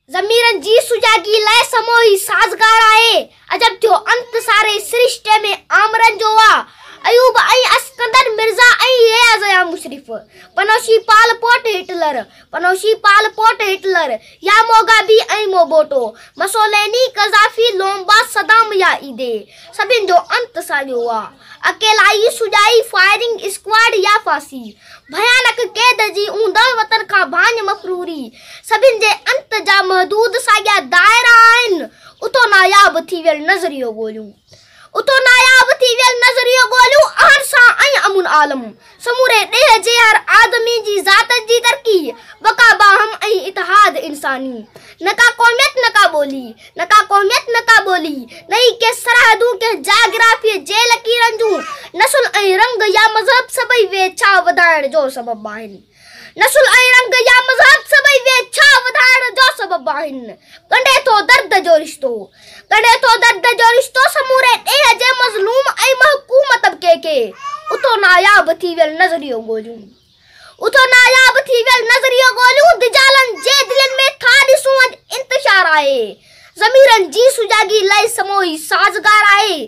ज़मीरन जी सुजागी लाइ समोही साज़गार आहे। अजब थियो अंत सारे सृष्टि में आमरन जो आ। अयूब ऐं अस्कंदर मिर्ज़ा ऐं रियाज़ मुशरिफ पनोशी पाल पोट हिटलर या मोगाबी ऐं मोबोटो मसोलेनी कज़ाफ़ी लोम्बा सदाम या ईदे सभिनि जो अंत साॻियो आ। अकेलाई सुजाई फायरिंग स्क्वाड या फांसी भयानक कैद जी ऊंदड़ वतन खां भाञ मफ़रूरी सभिनि जे अंत जा महदूद साॻिया दायरा आहिनि। उतो नायाब थी वियल नज़रियो ॻोल्हियूं अहरसा ऐं अमुन आलम समूरे ॾेह जे हर आदमी जी ज़ात जी तरक़ी बका बाहम ऐं इतिहाद इंसानी न का क़ौमियत न का ॿोली नहीं के सरहदूं के जाग्राफी जे लकीरनि जूं नस्ल ऐं रंग या मज़हब सभई वे छा वधाइण जो सबब आहिनि। कंडे थो दर्द जो रिश्तो समूरे ॾेह जे मज़लूम ऐं महकूम तबके के उतो नायाब थी वियल नज़रियो ॻोल्हियूं दिजालन जे दिलनि में था ॾिसूं अॼु इंतशार आहे। ज़मीरन जी सुजागी लाइ समोही साज़गार आहे।